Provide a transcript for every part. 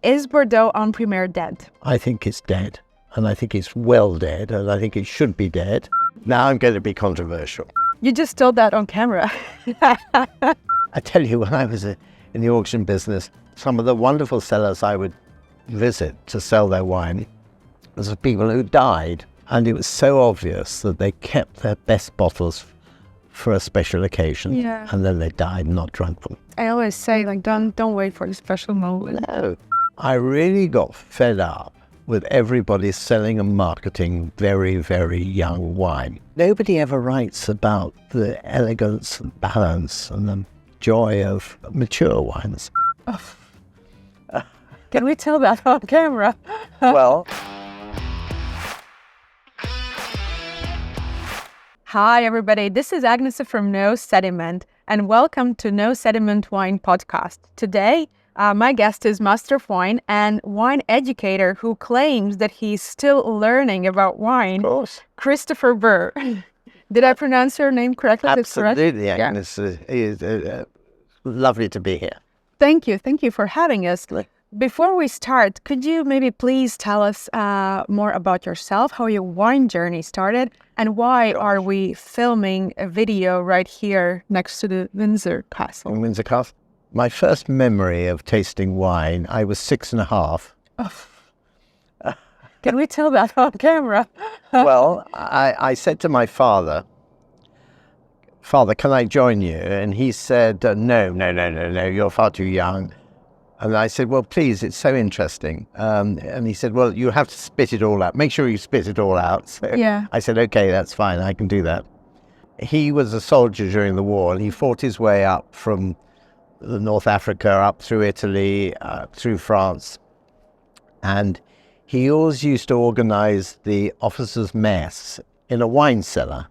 Is Bordeaux en primeur dead? I think it's dead, and I think it's well dead, and I think it should be dead. Now I'm going to be controversial. You just told that on camera. I tell you, when I was in the auction business, some of the wonderful cellars I would visit to sell their wine was the people who died, and it was so obvious that they kept their best bottles for a special occasion, and then they died and not drunk them. I always say, like, don't wait for the special moment. No. I really got fed up with everybody selling and marketing very, very young wine. Nobody ever writes about the elegance and balance and the joy of mature wines. Can we tell that on camera? Well... Hi everybody, this is Agnes from No Sediment, and welcome to No Sediment Wine Podcast. Today, my guest is Master of Wine and wine educator who claims that he's still learning about wine. Of course. Christopher Burr. Did I pronounce your name correctly? Absolutely, Agnes. It's lovely to be here. Thank you for having us. Before we start, could you maybe please tell us more about yourself, how your wine journey started, and why are we filming a video right here next to the Windsor Castle? In Windsor Castle? My first memory of tasting wine, I was 6.5. Can we tell that on camera? Well, I said to my father, "Father, can I join you?" And he said, no, you're far too young. And I said, "Well, please, it's so interesting." And he said, "Well, you have to spit it all out. Make sure you spit it all out." So I said, "Okay, that's fine. I can do that." He was a soldier during the war, and he fought his way up from North Africa, up through Italy, through France. And he always used to organize the officers' mess in a wine cellar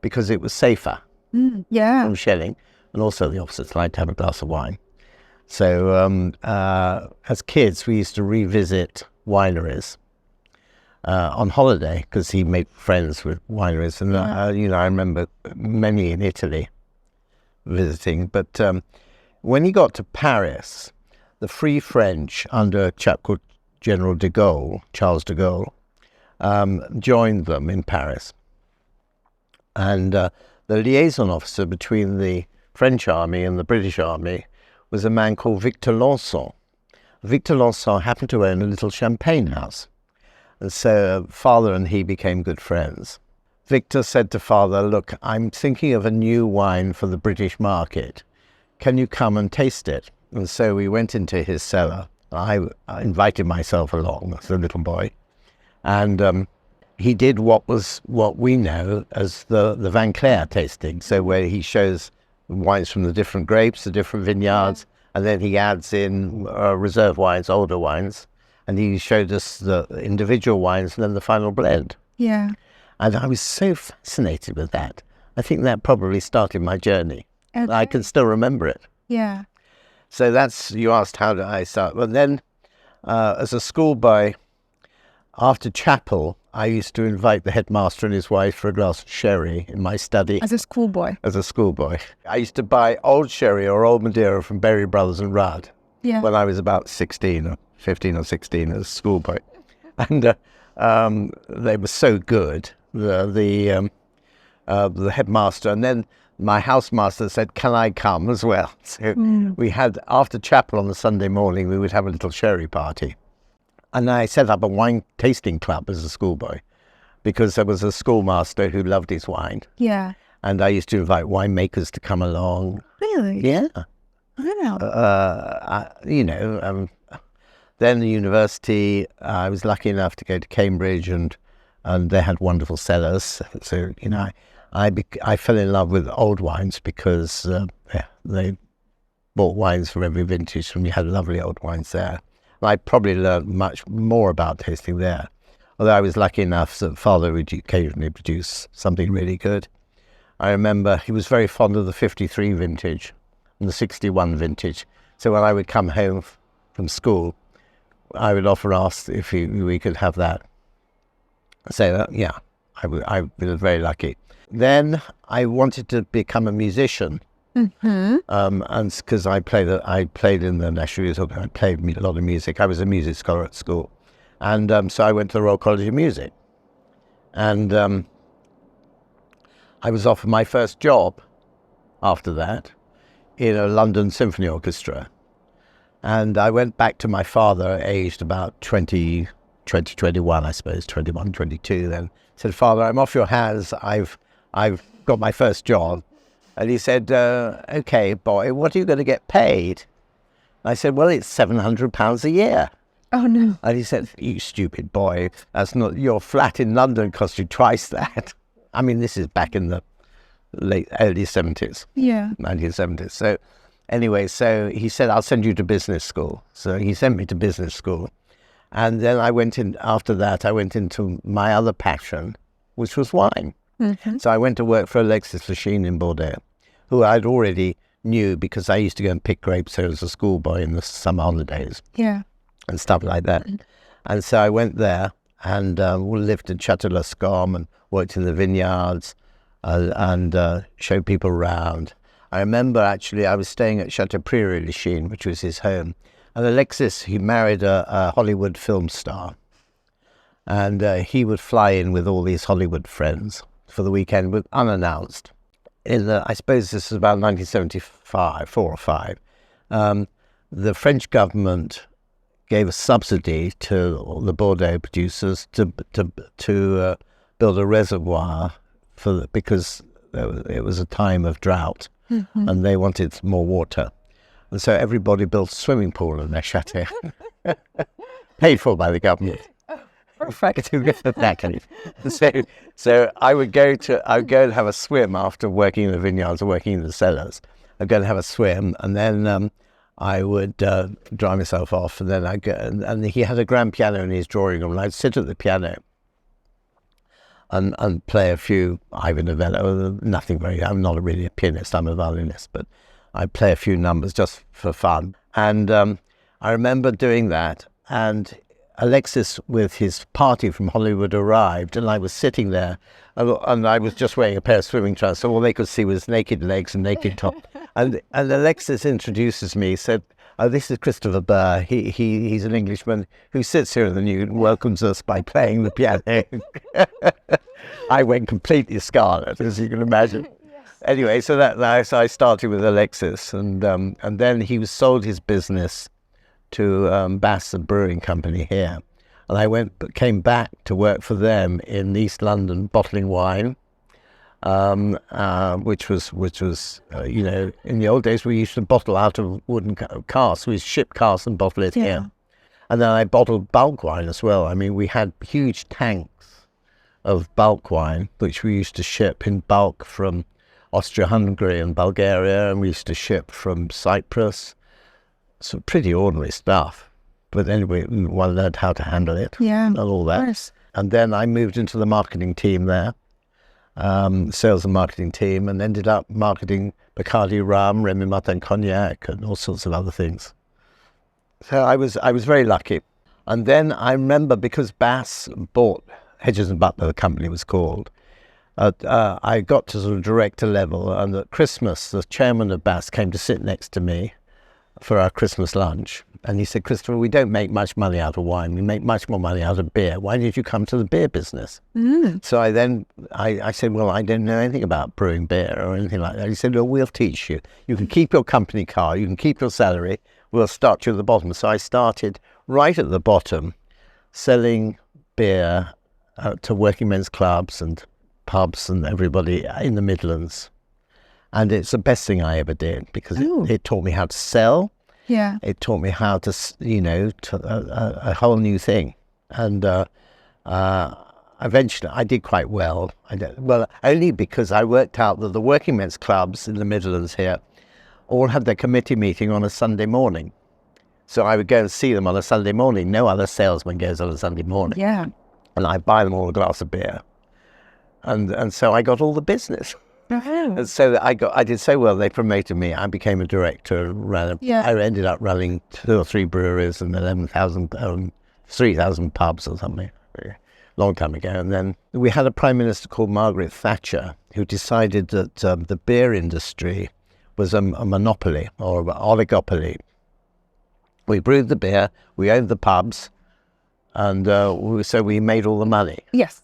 because it was safer from shelling. And also the officers liked to have a glass of wine. So as kids, we used to revisit wineries on holiday because he made friends with wineries. And, I remember many in Italy visiting. But when he got to Paris, the Free French, under a chap called General de Gaulle, Charles de Gaulle, joined them in Paris. And the liaison officer between the French army and the British army was a man called Victor Lanson. Victor Lanson happened to own a little champagne house. And so father and he became good friends. Victor said to father, "Look, I'm thinking of a new wine for the British market. Can you come and taste it?" And so we went into his cellar. I invited myself along as a little boy. And he did what we know as the Van Clair tasting. So where he shows wines from the different grapes, the different vineyards, and then he adds in reserve wines, older wines, and he showed us the individual wines and then the final blend. Yeah. And I was so fascinated with that. I think that probably started my journey. Okay. I can still remember it. Yeah. So you asked how did I start. Well, then as a schoolboy, after chapel, I used to invite the headmaster and his wife for a glass of sherry in my study. As a schoolboy? As a schoolboy. I used to buy old sherry or old Madeira from Berry Brothers and Rudd when I was about 15 or 16 as a schoolboy. And they were so good, the headmaster. And then my housemaster said, "Can I come as well?" So we had, after chapel on the Sunday morning, we would have a little sherry party. And I set up a wine tasting club as a schoolboy because there was a schoolmaster who loved his wine. Yeah. And I used to invite winemakers to come along. Really? Yeah. Wow. Then the university, I was lucky enough to go to Cambridge and they had wonderful cellars. So, I fell in love with old wines because they bought wines from every vintage and we had lovely old wines there. I probably learned much more about tasting there. Although I was lucky enough that father would occasionally produce something really good. I remember he was very fond of the 53 vintage and the 61 vintage. So when I would come home from school, I would often ask if we could have that. So I was very lucky. Then I wanted to become a musician. And because I played in the National Youth Orchestra, I played a lot of music. I was a music scholar at school. And so I went to the Royal College of Music. And I was offered my first job after that in a London Symphony Orchestra. And I went back to my father, aged about 21, I suppose, 21, 22 then. Said, Father, I'm off your hands. I've got my first job. And he said, okay, boy, what are you going to get paid? I said, well, it's £700 a year. Oh, no. And he said, you stupid boy, that's not, your flat in London cost you twice that. I mean, this is back in the early 70s. Yeah. 1970s. So anyway, so he said, I'll send you to business school. So he sent me to business school. And then after that, I went into my other passion, which was wine. So I went to work for Alexis Lachine in Bordeaux, who I'd already knew because I used to go and pick grapes as a schoolboy in the summer holidays. Yeah. And stuff like that. And so I went there and lived in Château-Lascombe and worked in the vineyards and showed people around. I remember actually I was staying at Chateau Prieuré Lachine, which was his home. And Alexis, he married a Hollywood film star. And he would fly in with all these Hollywood friends for the weekend unannounced. I suppose this was about 1975, 4 or 5. The French government gave a subsidy to the Bordeaux producers to build a reservoir because it was a time of drought and they wanted more water. And so everybody built a swimming pool in their chateau, paid for by the government. Perfect. So I would go and have a swim after working in the vineyards or working in the cellars. I'd go and have a swim, and then I would dry myself off, and then I'd go, and he had a grand piano in his drawing room, and I'd sit at the piano and play a few Ivan Novello. I'm not really a pianist, I'm a violinist, but I'd play a few numbers just for fun. And I remember doing that, and Alexis with his party from Hollywood arrived, and I was sitting there, and I was just wearing a pair of swimming trunks, so all they could see was naked legs and naked top. And Alexis introduces me, said, oh, this is Christopher Burr. He's an Englishman who sits here in the nude and welcomes us by playing the piano. I went completely scarlet, as you can imagine. Anyway, so I started with Alexis, and then he sold his business to Bass, the brewing company here, and I came back to work for them in East London, bottling wine, which was in the old days we used to bottle out of wooden casks. We ship casks and bottle it here, and then I bottled bulk wine as well. I mean, we had huge tanks of bulk wine which we used to ship in bulk from Austria-Hungary and Bulgaria, and we used to ship from Cyprus. So pretty ordinary stuff, but anyway, one learned how to handle it and all that. Nice. And then I moved into the marketing team there, sales and marketing team, and ended up marketing Bacardi rum, Remy Martin cognac, and all sorts of other things. So I was very lucky. And then I remember, because Bass bought Hedges and Butler, the company was called, I got to sort of director level, and at Christmas, the chairman of Bass came to sit next to me for our Christmas lunch, and he said, Christopher, we don't make much money out of wine, we make much more money out of beer. Why did you come to the beer business? So I said, well, I don't know anything about brewing beer or anything like that. He said, well, we'll teach you. You can keep your company car, you can keep your salary, we'll start you at the bottom. So I started right at the bottom, selling beer to working men's clubs and pubs and everybody in the Midlands. And it's the best thing I ever did, because it taught me how to sell. Yeah. It taught me how to, a whole new thing. And eventually I did quite well. Only because I worked out that the working men's clubs in the Midlands here all had their committee meeting on a Sunday morning. So I would go and see them on a Sunday morning. No other salesman goes on a Sunday morning. Yeah. And I'd buy them all a glass of beer. And so I got all the business. And so I did so well, they promoted me. I became a director. I ended up running 2 or 3 breweries and 3,000 pubs or something, a long time ago. And then we had a prime minister called Margaret Thatcher, who decided that the beer industry was a monopoly or an oligopoly. We brewed the beer, we owned the pubs, and so we made all the money. Yes.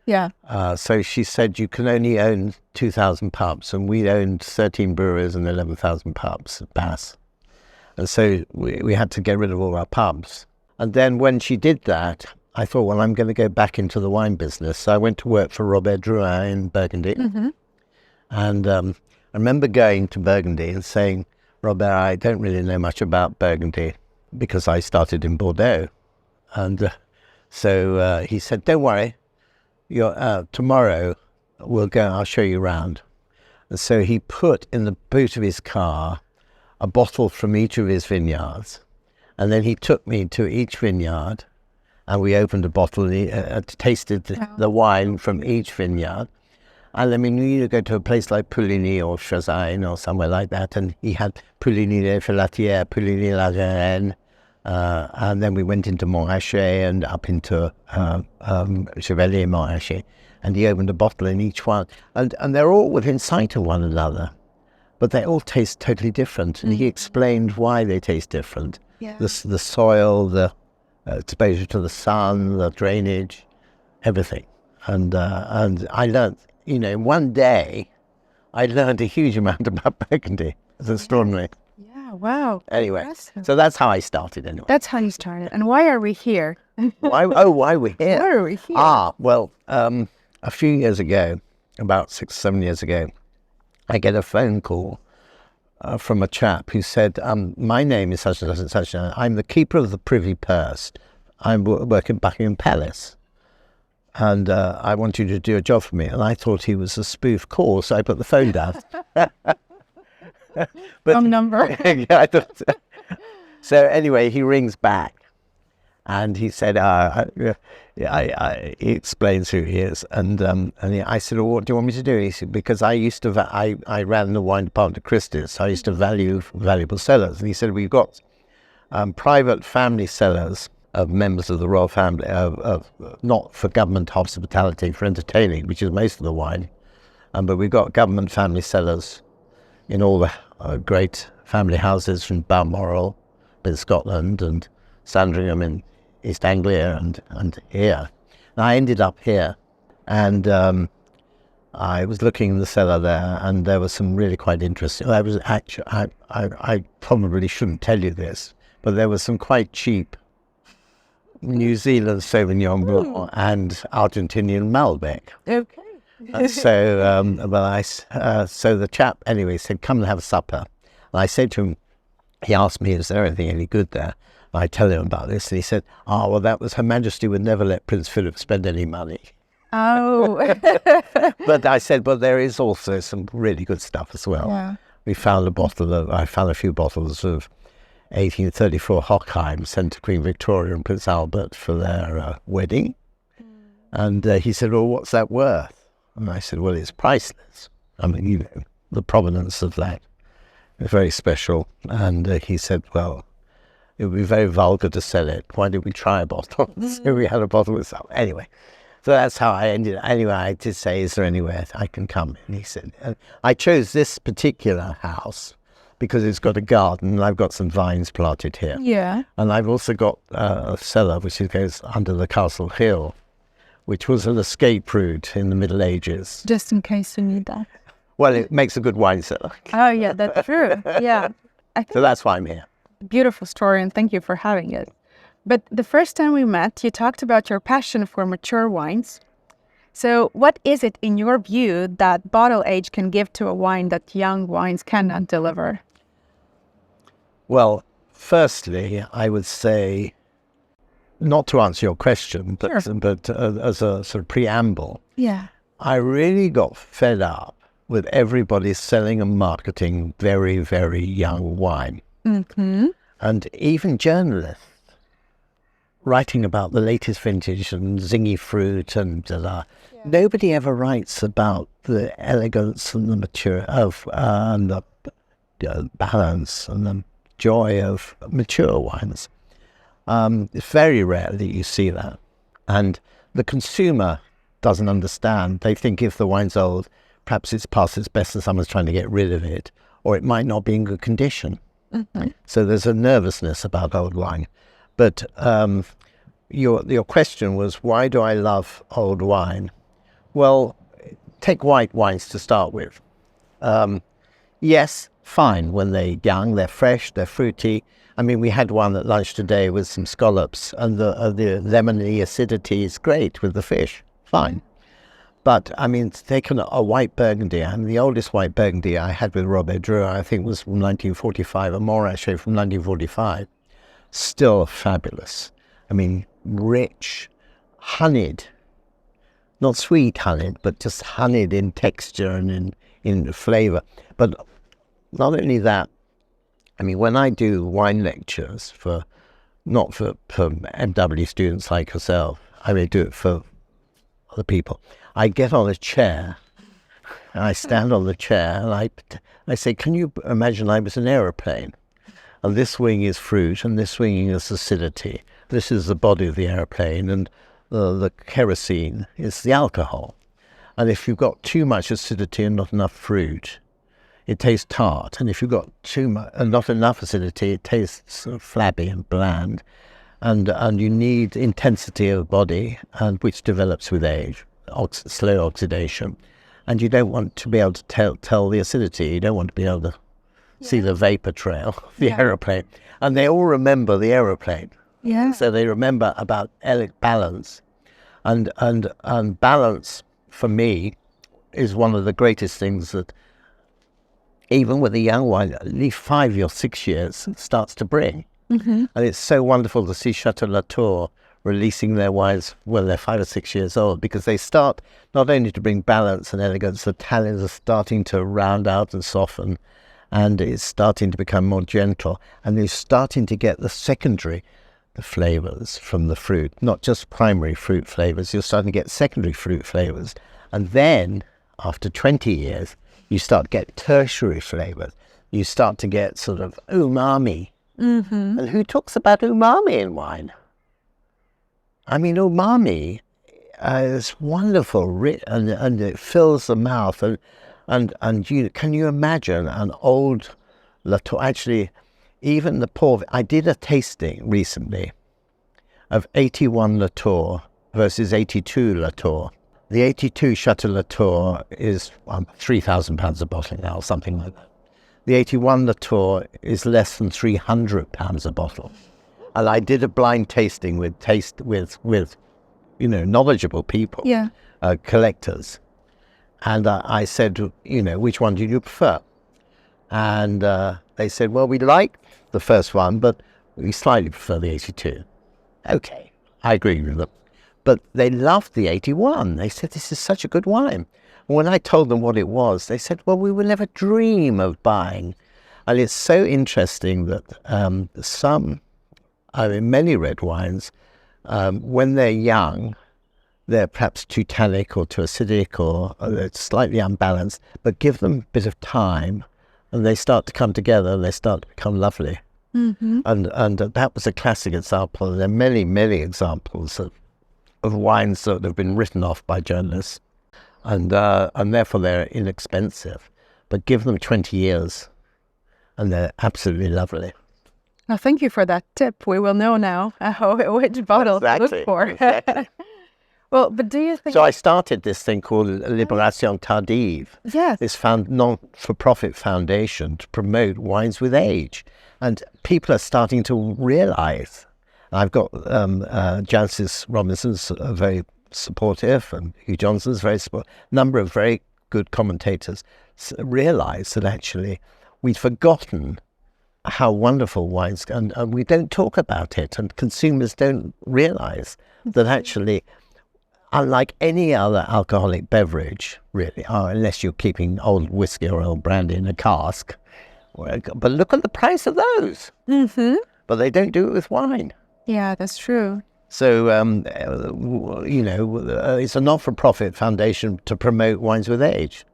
Yeah. So she said you can only own 2,000 pubs, and we owned 13 breweries and 11,000 pubs at Bass. And so we had to get rid of all our pubs. And then when she did that, I thought, well, I'm going to go back into the wine business. So I went to work for Robert Drouhin in Burgundy. Mm-hmm. And I remember going to Burgundy and saying, Robert, I don't really know much about Burgundy because I started in Bordeaux. And so he said, don't worry, tomorrow we'll go, I'll show you around. And so he put in the boot of his car a bottle from each of his vineyards. And then he took me to each vineyard and we opened a bottle and he tasted the wine from each vineyard. And then we knew to go to a place like Pouligny or Chazagne or somewhere like that. And he had Pouligny de Filatière, Pouligny la Garenne. And then we went into Montrachet and up into Chevalier Montrachet. And he opened a bottle in each one. And they're all within sight of one another. But they all taste totally different. And he explained why they taste different. Yeah. The soil, the exposure to the sun, the drainage, everything. And I learned, in one day, I learned a huge amount about Burgundy. It's extraordinary. Yeah, wow. Anyway, impressive. So that's how I started anyway. That's how you started. And why are we here? Why are we here? Why are we here? Well, a few years ago, about 6 or 7 years ago, I get a phone call from a chap who said, my name is such and such and such, and I'm the keeper of the Privy Purse. I'm working at Buckingham Palace, and I want you to do a job for me. And I thought he was a spoof call, so I put the phone down. Wrong number. Yeah, I thought so. So anyway, he rings back. And he said, he explains who he is. And I said, well, what do you want me to do? He said, because I used to, I ran the wine department at Christie's, so I used to value valuable cellars. And he said, we've got private family cellars of members of the royal family, of not for government hospitality, for entertaining, which is most of the wine. But we've got government family cellars in all the great family houses from Balmoral in Scotland and Sandringham in East Anglia and here. And I ended up here, and I was looking in the cellar there, and there was some really quite interesting. I was actually, I probably shouldn't tell you this, but there was some quite cheap New Zealand Sauvignon Blanc and Argentinian Malbec. Okay. So the chap anyway said, come and have a supper. And I said to him, he asked me, is there anything any good there? I tell him about this, and he said, well, that was Her Majesty would never let Prince Philip spend any money. Oh. But I said, but there is also some really good stuff as well. Yeah. I found a few bottles of 1834 Hochheim sent to Queen Victoria and Prince Albert for their wedding. And he said, well, what's that worth? And I said, well, it's priceless. I mean, the provenance of that is very special. And he said, well, it would be very vulgar to sell it. Why did we try a bottle? So we had a bottle of stuff. Anyway, so that's how I ended. Anyway, I did say, is there anywhere I can come? And he said, I chose this particular house because it's got a garden and I've got some vines planted here. Yeah. And I've also got a cellar which goes under the Castle Hill, which was an escape route in the Middle Ages. Just in case you need that. Well, it makes a good wine cellar. Oh, yeah, that's true. Yeah. So that's why I'm here. Beautiful story, and thank you for having it. But the first time we met, you talked about your passion for mature wines. So what is it, in your view, that bottle age can give to a wine that young wines cannot deliver? Well, firstly, I would say, not to answer your question, but as a sort of preamble, I really got fed up with everybody selling and marketing very, very young wine. Mm-hmm. And even journalists writing about the latest vintage and zingy fruit and nobody ever writes about the elegance and the mature and the balance and the joy of mature wines. It's very rare that you see that. And the consumer doesn't understand. They think if the wine's old, perhaps it's past its best and someone's trying to get rid of it, or it might not be in good condition. So there's a nervousness about old wine. But your question was, why do I love old wine? Well, take white wines to start with. Yes, fine when they're young, they're fresh, they're fruity. I mean, we had one at lunch today with some scallops, and the lemony acidity is great with the fish. Fine. But, I mean, take a white Burgundy. I mean, the oldest white Burgundy I had with Robert Drouin, I think, was from 1945, or more actually, from 1945. Still fabulous. I mean, rich, honeyed. Not sweet honeyed, but just honeyed in texture and in flavour. But not only that, I mean, when I do wine lectures not for MW students like yourself, I may do it for other people. I get on a chair, and I stand on the chair, and I say, can you imagine I was an aeroplane? And this wing is fruit, and this wing is acidity. This is the body of the aeroplane, and the kerosene is the alcohol. And if you've got too much acidity and not enough fruit, it tastes tart. And if you've got too much and not enough acidity, it tastes sort of flabby and bland. And you need intensity of body, and which develops with age, slow oxidation. And you don't want to be able to tell the acidity. You don't want to be able to see the vapor trail of the aeroplane. And they all remember the aeroplane. Yeah. So they remember about balance. And balance, for me, is one of the greatest things that, even with a young wine, at least 5 or 6 years, starts to bring. And it's so wonderful to see Chateau Latour releasing their wines when they're 5 or 6 years old, because they start not only to bring balance and elegance, the tannins are starting to round out and soften, and it's starting to become more gentle, and you're starting to get the flavours from the fruit, not just primary fruit flavours. You're starting to get secondary fruit flavours, and then after 20 years you start to get tertiary flavours. You start to get sort of umami. And who talks about umami in wine? I mean, umami is wonderful, and it fills the mouth. And can you imagine an old Latour? Actually, even I did a tasting recently of 81 Latour versus 82 Latour. The 82 Chateau Latour is £3,000 a bottle now, something like that. The 81 Latour is less than £300 a bottle. And I did a blind tasting with knowledgeable people, collectors. And I said, which one do you prefer? And they said, well, we like the first one, but we slightly prefer the 82. Okay, I agree with them. But they loved the 81. They said, this is such a good wine. When I told them what it was, they said, well, we will never dream of buying. And it's so interesting that many red wines, when they're young, they're perhaps too tannic or too acidic or they're slightly unbalanced, but give them a bit of time and they start to come together and they start to become lovely. And that was a classic example. There are many, many examples of wines that have been written off by journalists. And therefore they're inexpensive, but give them 20 years and they're absolutely lovely. Well, thank you for that tip. We will know now which bottle to look for. Exactly. Well, but do you think... So I started this thing called Libération Tardive. Yes. This non-for-profit foundation to promote wines with age. And people are starting to realise. I've got Jancis Robinson's very supportive, and Hugh Johnson's very supportive. A number of very good commentators realise that actually we'd forgotten how wonderful wines, and we don't talk about it, and consumers don't realise that actually, unlike any other alcoholic beverage, really, unless you're keeping old whiskey or old brandy in a cask, but look at the price of those. But they don't do it with wine. Yeah, that's true. So, it's a not-for-profit foundation to promote wines with age.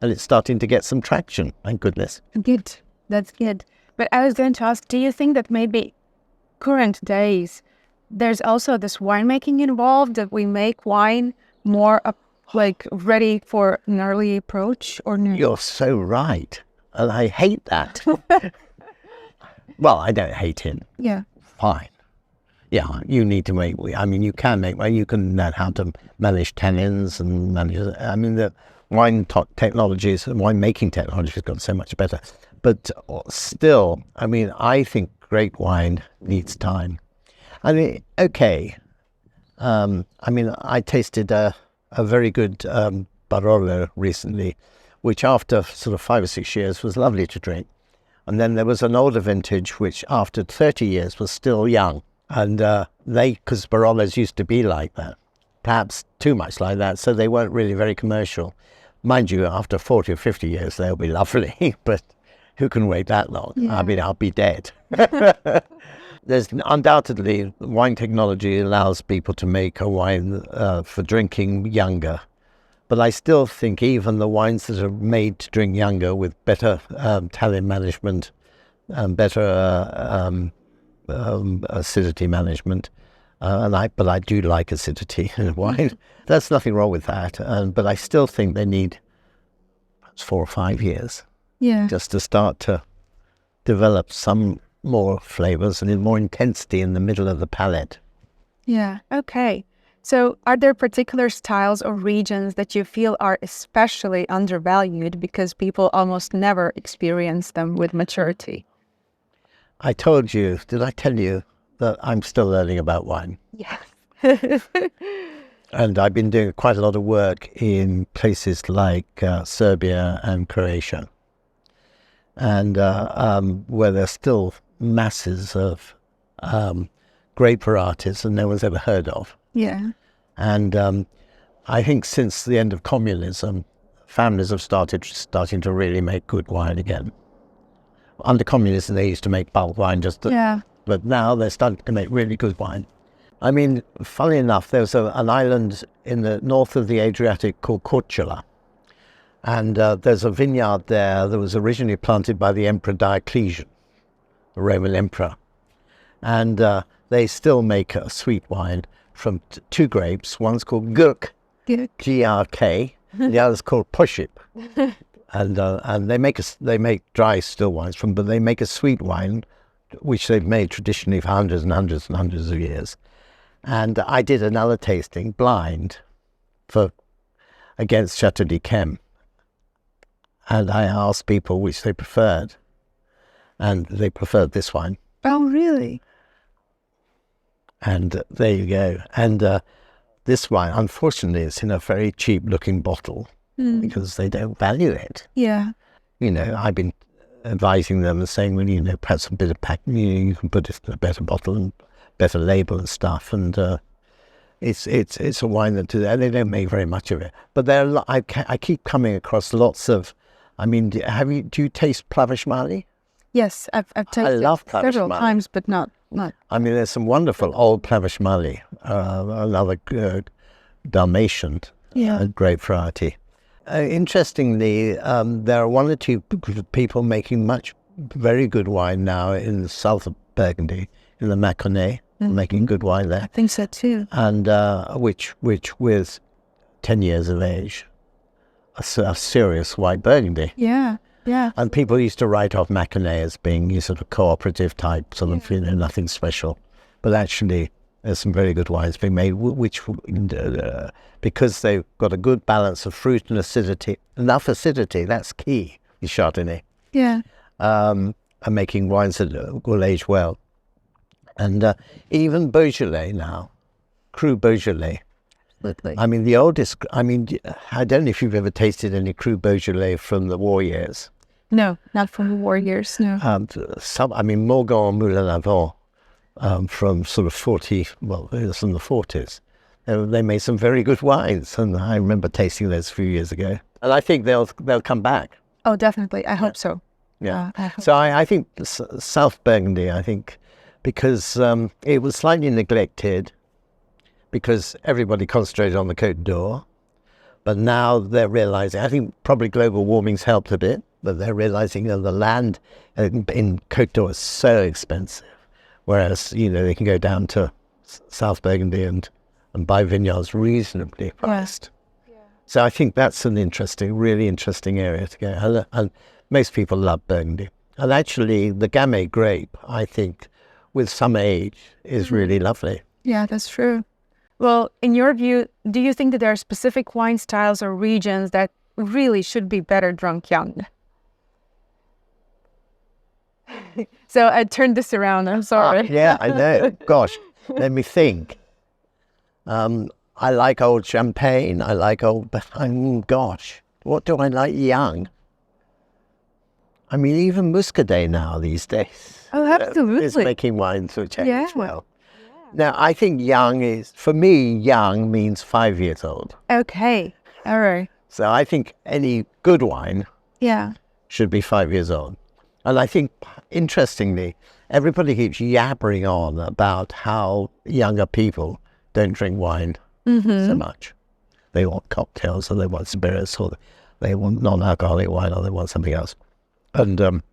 And it's starting to get some traction, thank goodness. Good. That's good. But I was going to ask, do you think that maybe current days, there's also this winemaking involved, that we make wine more ready for an early approach, or no? You're so right. And I hate that. Well, I don't hate him. Yeah. Fine. Yeah, you need to make, I mean, you can make, you can learn how to manage tannins and manage, I mean, the technologies, wine making technology has got so much better. But still, I mean, I think great wine needs time. I mean, okay. I mean, I tasted a very good Barolo recently, which after sort of 5 or 6 years was lovely to drink. And then there was an older vintage, which after 30 years was still young. And because Barolos used to be like that, perhaps too much like that, so they weren't really very commercial. Mind you, after 40 or 50 years, they'll be lovely, but who can wait that long? Yeah. I mean, I'll be dead. There's undoubtedly, wine technology allows people to make a wine for drinking younger. But I still think even the wines that are made to drink younger with better tannin management, better acidity management, but I do like acidity in wine. There's nothing wrong with that. But I still think they need perhaps 4 or 5 years, just to start to develop some more flavors and more intensity in the middle of the palate. Yeah. Okay. So are there particular styles or regions that you feel are especially undervalued because people almost never experience them with maturity? I told you, did I tell you that I'm still learning about wine? Yes. And I've been doing quite a lot of work in places like Serbia and Croatia, and where there's still masses of grape varieties that no one's ever heard of. Yeah. And I think since the end of communism, families have starting to really make good wine again. Under communism, they used to make bulk wine but now they're starting to make really good wine. I mean, funnily enough, there's an island in the north of the Adriatic called Korčula. And there's a vineyard there that was originally planted by the Emperor Diocletian, the Roman emperor. And they still make a sweet wine from 2 grapes. One's called Gurk, G-R-K, the other's called Poship. And they make dry still wines but they make a sweet wine, which they've made traditionally for hundreds and hundreds and hundreds of years. And I did another tasting blind against Chateau d'Yquem. And I asked people which they preferred, and they preferred this wine. Oh, really? And there you go. And this wine, unfortunately, is in a very cheap-looking bottle because they don't value it. Yeah. You know, I've been advising them and saying, well, you know, perhaps a bit of packing, you can put it in a better bottle and better label and stuff. And it's a wine that they don't make very much of it. But I keep coming across lots of. I mean, do you taste Plavishmali? Yes, I've tasted I love several times, but not. I mean, there's some wonderful old Plavishmali, another Dalmatian grape variety. Interestingly, there are 1 or 2 people making very good wine now in the south of Burgundy, in the Mâconnais, making good wine there. I think so too. And which with 10 years of age, a serious white Burgundy. Yeah. Yeah. And people used to write off Mâconnais as being sort of cooperative type, sort of, you know, nothing special. But actually, there's some very good wines being made, which, because they've got a good balance of fruit and acidity, enough acidity, that's key in Chardonnay. Yeah. And making wines that will age well. And even Beaujolais now, Cru Beaujolais. Absolutely. I mean, I don't know if you've ever tasted any Cru Beaujolais from the war years. No, not from the war years, no. Morgon Moulin Avant, from sort of 40, well, it was from the 40s. They made some very good wines, and I remember tasting those a few years ago. And I think they'll come back. Oh, definitely. I hope so. Yeah. I think South Burgundy, because it was slightly neglected, because everybody concentrated on the Côte d'Or. But now they're realizing, I think probably global warming's helped a bit, but they're realizing that the land in Côte d'Or is so expensive. Whereas, you know, they can go down to South Burgundy and buy vineyards reasonably priced. Yeah. So I think that's an really interesting area to go. And most people love Burgundy. And actually, the Gamay grape, I think, with some age, is really lovely. Yeah, that's true. Well, in your view, do you think that there are specific wine styles or regions that really should be better drunk young? So I turned this around. I'm sorry. Yeah, I know. Gosh, let me think. I like old champagne. I like old... gosh, what do I like young? I mean, even Muscadet now these days. Oh, absolutely. Is making wines which age Yeah. well. Now, I think young is... For me, young means 5 years old. Okay. All right. So I think any good wine Yeah. should be 5 years old. And I think, interestingly, everybody keeps yabbering on about how younger people don't drink wine so much. They want cocktails, or they want spirits, or they want non-alcoholic wine, or they want something else. And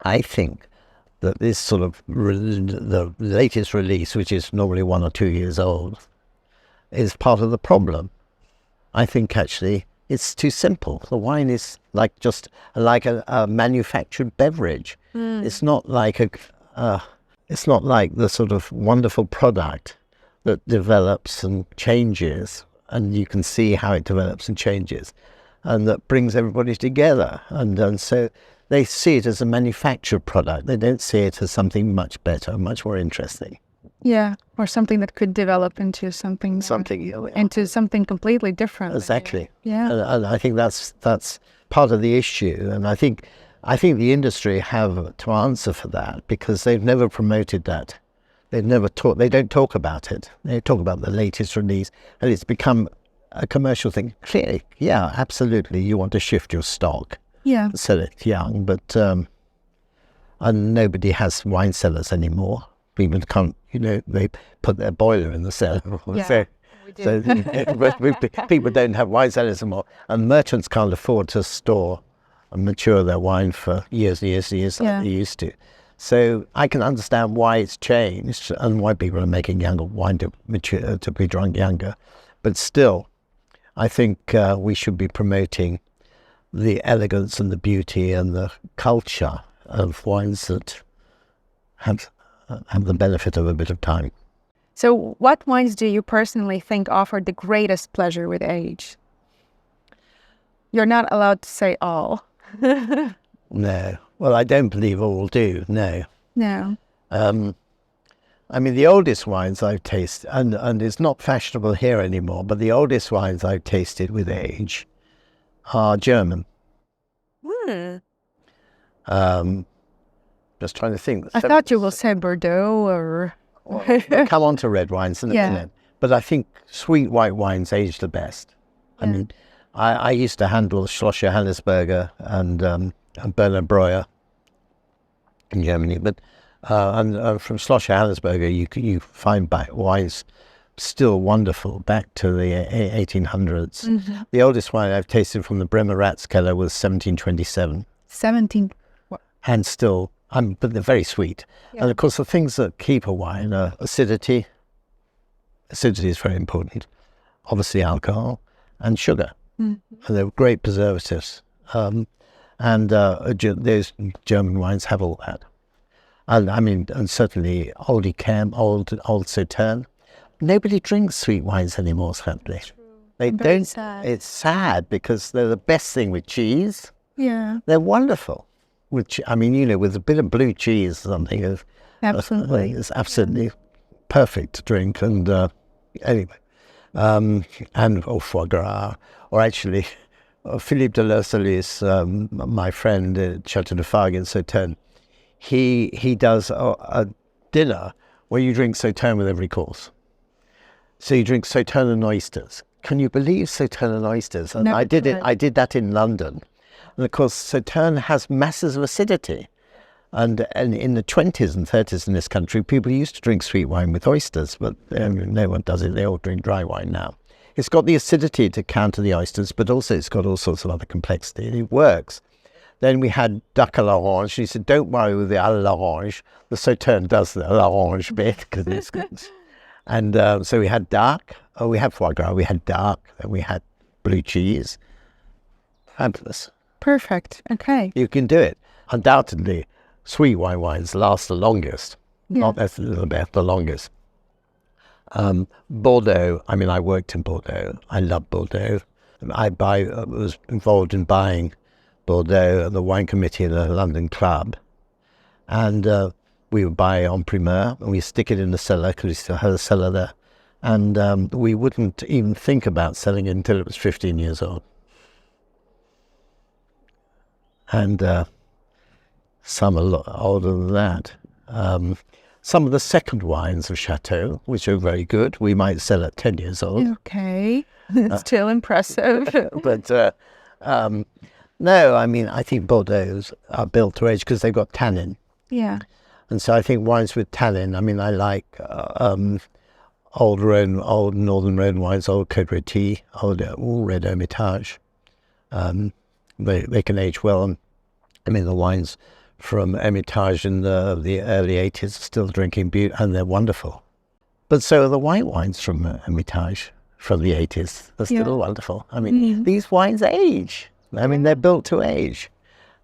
I think that this sort of the latest release, which is normally 1 or 2 years old, is part of the problem. I think actually it's too simple. The wine is like just like a manufactured beverage. It's not like it's not like the sort of wonderful product that develops and changes, and you can see how it develops and changes, and that brings everybody together. And so they see it as a manufactured product. They don't see it as something much better, much more interesting. Yeah. Or something that could develop into something into something completely different. Exactly. Yeah. And I think that's part of the issue. And I think the industry have to answer for that, because they've never promoted that. They've never talked. They don't talk about it. They talk about the latest release, and it's become a commercial thing. Clearly, yeah, absolutely. You want to shift your stock, Yeah. sell it young, but and nobody has wine cellars anymore. People can't, they put their boiler in the cellar. Yeah, we do. So people don't have wine cellars anymore, and merchants can't afford to store and mature their wine for years and years and years like they used to. So I can understand why it's changed and why people are making younger wine to mature, to be drunk younger. But still, I think we should be promoting the elegance and the beauty and the culture of wines that have the benefit of a bit of time. So what wines do you personally think offer the greatest pleasure with age? You're not allowed to say all. No. Well, I don't believe all do, no. No. I mean, the oldest wines I've tasted, and it's not fashionable here anymore, but the oldest wines I've tasted with age are German. Just trying to think. I thought you will say Bordeaux or... We'll come on to red wines in a minute. But I think sweet white wines age the best. I mean, I used to handle Schloss Johannisberger and Bernard Breuer in Germany, but and from Schloss Johannisberger you find back wines still wonderful back to the 1800s. The oldest wine I've tasted from the Bremer Ratskeller was 1727. 17. And still, but they're very sweet. And of course, the things that keep a wine are acidity. Acidity is very important. Obviously, alcohol and sugar. And they're great preservatives. And those German wines have all that. And I mean, and certainly Old Yquem, Old Sauterne. Nobody drinks sweet wines anymore, sadly. They don't. Sad. It's sad because they're the best thing with cheese. Yeah. They're wonderful. Which, I mean, with a bit of blue cheese or something, Absolutely. it's absolutely perfect to drink. And anyway, and foie gras, or actually, Philippe de l'Ursulis, my friend at Chateau de Fargue in Sauterne, he does a dinner where you drink Sauterne with every course. So you drink Sauterne and oysters. Can you believe Sauterne and oysters? And I did that in London. And of course, Sauterne has masses of acidity. And in the 20s and 30s in this country, people used to drink sweet wine with oysters, but no one does it. They all drink dry wine now. It's got the acidity to counter the oysters, but also it's got all sorts of other complexity, and it works. Then we had duck à l'orange. He said, don't worry with the à l'orange. The Sauterne does the à l'orange bit, because it's good. And so we had duck, we had foie gras, we had duck, and we had blue cheese. Fabulous. Perfect. Okay. You can do it. Undoubtedly, sweet white wines last the longest. Yeah. Not necessarily the best, the longest. Bordeaux, I mean, I worked in Bordeaux. I love Bordeaux. Was involved in buying Bordeaux at the wine committee in a London club. And we would buy en primeur and we stick it in the cellar because we still had a cellar there. And we wouldn't even think about selling it until it was 15 years old. And some a lot older than that. Some of the second wines of Chateau, which are very good, we might sell at 10 years old. Okay. Still impressive. But no, I mean, I think Bordeaux's are built to age because they've got tannin. Yeah. And so I think wines with tannin, I mean, I like old Northern Rhone wines, old Côte Rôtie, old Red Hermitage. They can age well. I mean, the wines from Hermitage in the early 80s are still drinking beauty, and they're wonderful. But so are the white wines from Hermitage from the 80s. They're still wonderful. I mean, these wines age. I mean, they're built to age,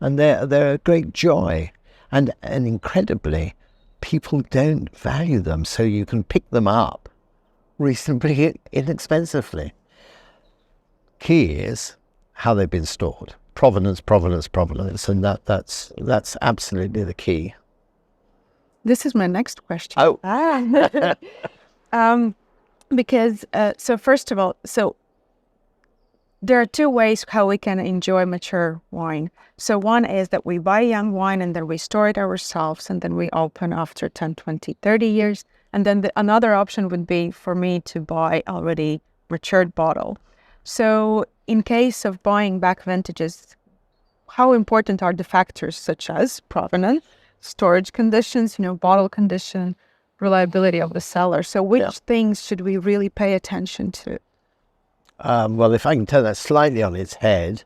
and they're a great joy. And incredibly, people don't value them, so you can pick them up reasonably inexpensively. Key is how they've been stored. Provenance, and that's absolutely the key. This is my next question. Oh. Because, so first of all, there are two ways how we can enjoy mature wine. So one is that we buy young wine and then we store it ourselves and then we open after 10, 20, 30 years. And then another option would be for me to buy already matured bottle. So in case of buying back vintages, how important are the factors such as provenance, storage conditions, bottle condition, reliability of the cellar? So which things should we really pay attention to? Well, if I can turn that slightly on its head.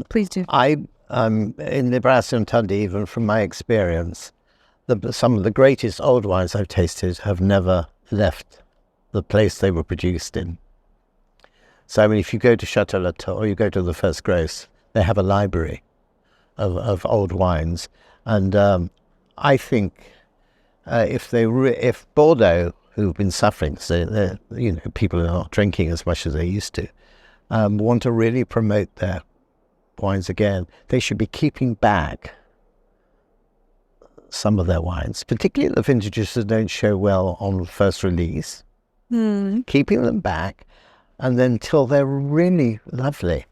Please do. In Nebraska and Tunde, even from my experience, some of the greatest old wines I've tasted have never left the place they were produced in. So, I mean, if you go to Chateau Latour or you go to the First Gross, they have a library of old wines. And I think if Bordeaux, who've been suffering, so people are not drinking as much as they used to, want to really promote their wines again, they should be keeping back some of their wines, particularly the vintages that don't show well on first release, keeping them back, and then till they're really lovely.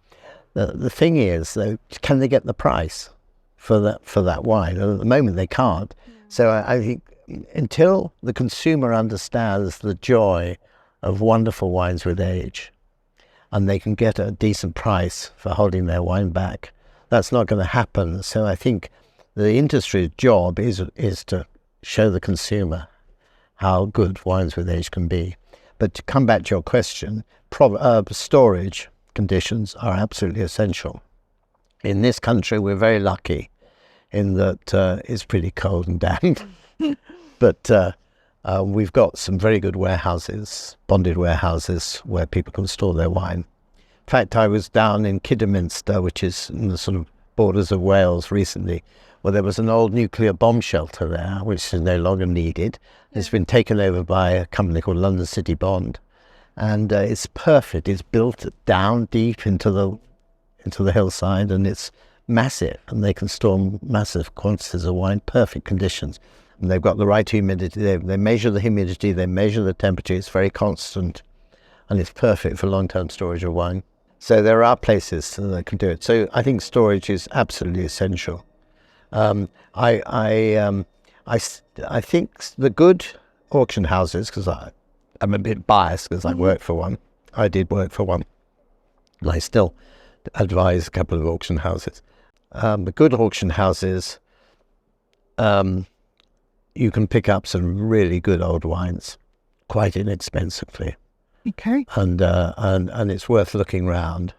The thing is, though, can they get the price for that wine? And at the moment, they can't. So I think until the consumer understands the joy of wonderful wines with age, and they can get a decent price for holding their wine back, that's not going to happen. So I think the industry's job is to show the consumer how good wines with age can be. But to come back to your question, storage conditions are absolutely essential. In this country, we're very lucky in that it's pretty cold and damp. But we've got some very good warehouses, bonded warehouses, where people can store their wine. In fact, I was down in Kidderminster, which is in the sort of borders of Wales recently, where there was an old nuclear bomb shelter there, which is no longer needed. It's been taken over by a company called London City Bond. And it's perfect. It's built down deep into the hillside, and it's massive, and they can store massive quantities of wine, perfect conditions. And they've got the right humidity. They measure the humidity, they measure the temperature. It's very constant, and it's perfect for long-term storage of wine. So there are places that can do it. So I think storage is absolutely essential. I think the good auction houses, because I'm a bit biased because I work for one. I did work for one, and I still advise a couple of auction houses. The good auction houses, you can pick up some really good old wines quite inexpensively. Okay. And it's worth looking around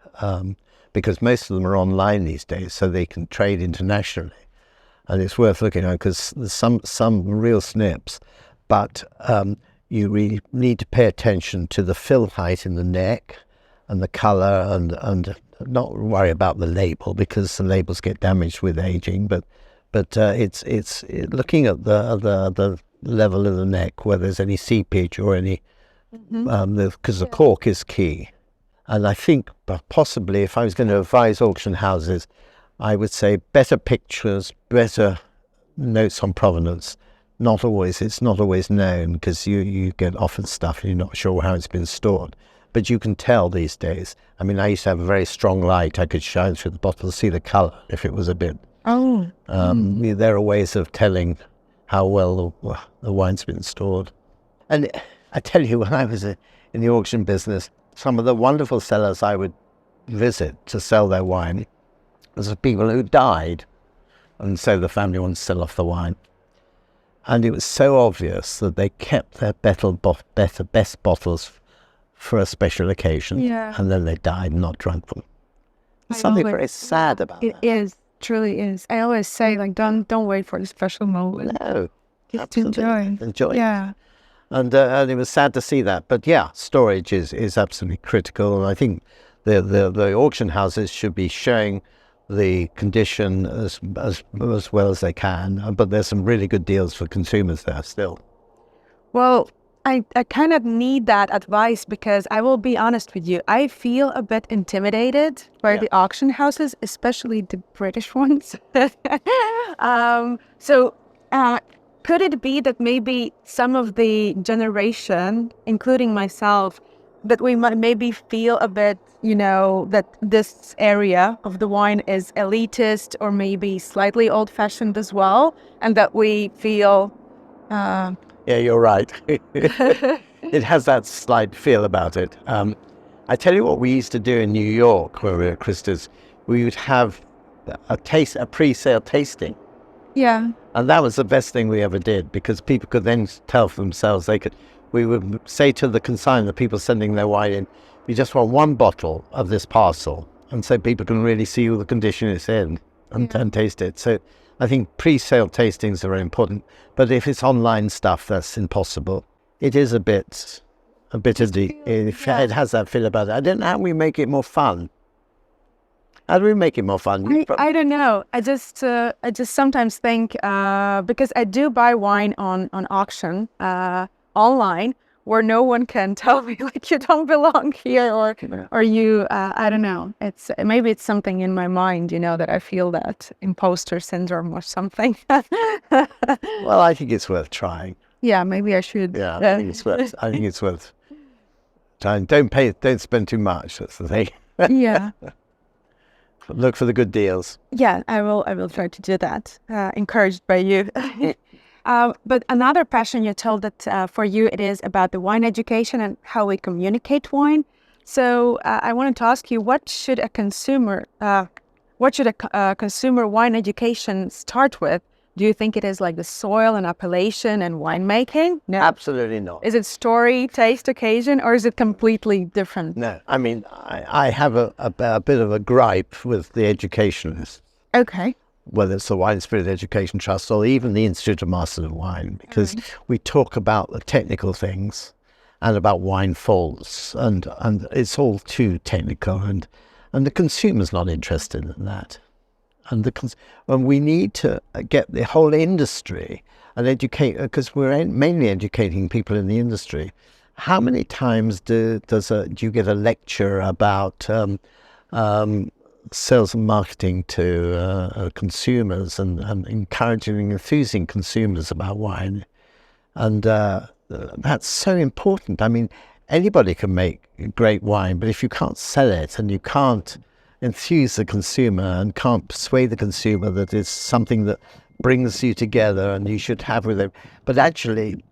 because most of them are online these days, so they can trade internationally. And it's worth looking at because there's some real snips, but you really need to pay attention to the fill height in the neck and the colour and not worry about the label, because the labels get damaged with aging, but it's looking at the level of the neck, whether there's any seepage or any, because the cork is key. And I think possibly if I was going to advise auction houses, I would say better pictures, better notes on provenance. It's not always known, because you get offered stuff and you're not sure how it's been stored. But you can tell these days. I mean, I used to have a very strong light. I could shine through the bottle to see the colour if it was a bit. There are ways of telling how well the wine's been stored. And I tell you, when I was in the auction business, some of the wonderful sellers I would visit to sell their wine was the people who died, and so the family wanted to sell off the wine. And it was so obvious that they kept their best bottles for a special occasion, and then they died and not drunk them. There's something very sad about that. It is, truly is. I always say, like, don't wait for the special moment. No, just enjoy. Enjoy. Yeah. And it was sad to see that. But yeah, storage is absolutely critical. And I think the auction houses should be showing the condition as well as they can. But there's some really good deals for consumers there still. Well, I kind of need that advice, because I will be honest with you, I feel a bit intimidated by the auction houses, especially the British ones. So could it be that maybe some of the generation, including myself, that we might maybe feel a bit, that this area of the wine is elitist or maybe slightly old-fashioned as well, and that we feel... Yeah, you're right. It has that slight feel about it. I tell you what we used to do in New York, where we were at Christopher's, we would have a pre-sale tasting. Yeah. And that was the best thing we ever did, because people could then tell for themselves. We would say to the consignor, the people sending their wine in, we just want one bottle of this parcel, and so people can really see the condition it's in and taste it. So I think pre-sale tastings are very important, but if it's online stuff, that's impossible. It is a bit of the, it has that feel about it. I don't know how we make it more fun. How do we make it more fun? I don't know. I just sometimes think, because I do buy wine on auction online, where no one can tell me, like, you don't belong here, or you, I don't know. Maybe it's something in my mind, that I feel that imposter syndrome or something. Well, I think it's worth trying. Yeah, maybe I should. Yeah, I think it's worth trying. Don't spend too much. That's the thing. Yeah. Look for the good deals. Yeah, I will try to do that. Encouraged by you. But another passion, you told that for you it is about the wine education and how we communicate wine. So I wanted to ask you, what should a consumer wine education start with? Do you think it is like the soil and appellation and winemaking? No. Absolutely not. Is it story, taste, occasion, or is it completely different? No. I mean, I have a bit of a gripe with the educationists. Okay. Whether it's the Wine Spirit Education Trust or even the Institute of Masters of Wine, because we talk about the technical things and about wine faults, and it's all too technical, and the consumer's not interested in that. And we need to get the whole industry and educate, because we're mainly educating people in the industry. How many times do you get a lecture about sales and marketing to consumers and encouraging and enthusing consumers about wine? And that's so important. I mean, anybody can make great wine, but if you can't sell it and you can't enthuse the consumer and can't persuade the consumer that it's something that brings you together and you should have with them. But actually,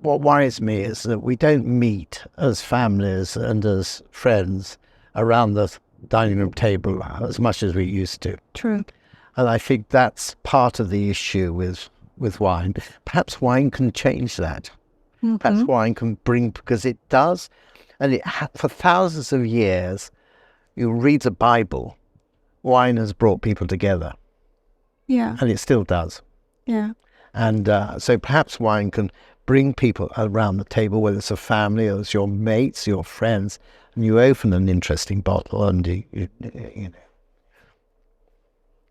what worries me is that we don't meet as families and as friends around the dining room table as much as we used to. True. And I think that's part of the issue with wine. Perhaps wine can change that. Mm-hmm. Perhaps wine can bring, because it does, and for thousands of years, you read the Bible, wine has brought people together. Yeah. And it still does. Yeah. And so perhaps wine can bring people around the table, whether it's a family or it's your mates, your friends, and you open an interesting bottle and you know.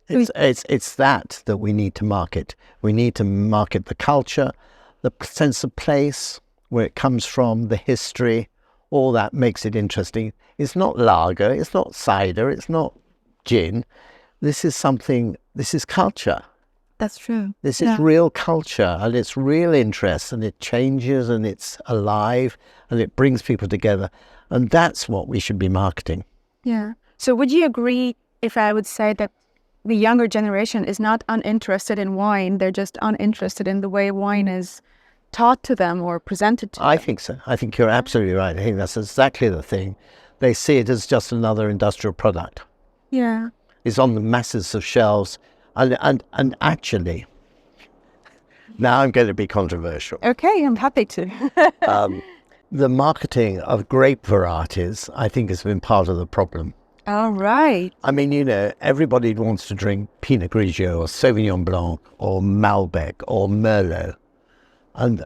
It's that we need to market. We need to market the culture, the sense of place, where it comes from, the history, all that makes it interesting. It's not lager, it's not cider, it's not gin. This is culture. That's true. This is real culture, and it's real interest, and it changes, and it's alive, and it brings people together. And that's what we should be marketing. Yeah. So would you agree if I would say that the younger generation is not uninterested in wine, they're just uninterested in the way wine is taught to them or presented to them? I think so. I think you're absolutely right. I think that's exactly the thing. They see it as just another industrial product. Yeah. It's on the masses of shelves. And actually, now I'm going to be controversial. Okay, I'm happy to. The marketing of grape varieties, I think, has been part of the problem. All right. I mean, you know, everybody wants to drink Pinot Grigio or Sauvignon Blanc or Malbec or Merlot. And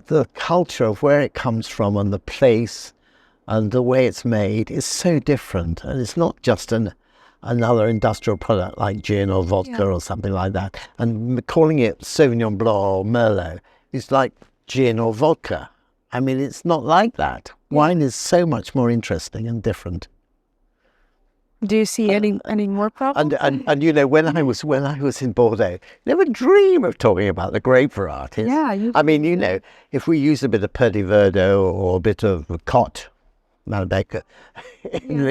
the culture of where it comes from and the place and the way it's made is so different. And it's not just another industrial product like gin or vodka or something like that. And calling it Sauvignon Blanc or Merlot is like gin or vodka. I mean, it's not like that. Wine is so much more interesting and different. Do you see any more problems? And you know, when I was in Bordeaux, never dream of talking about the grape varieties. Yeah. I mean, you know, if we use a bit of Petit Verdot or a bit of Cotte Malbec in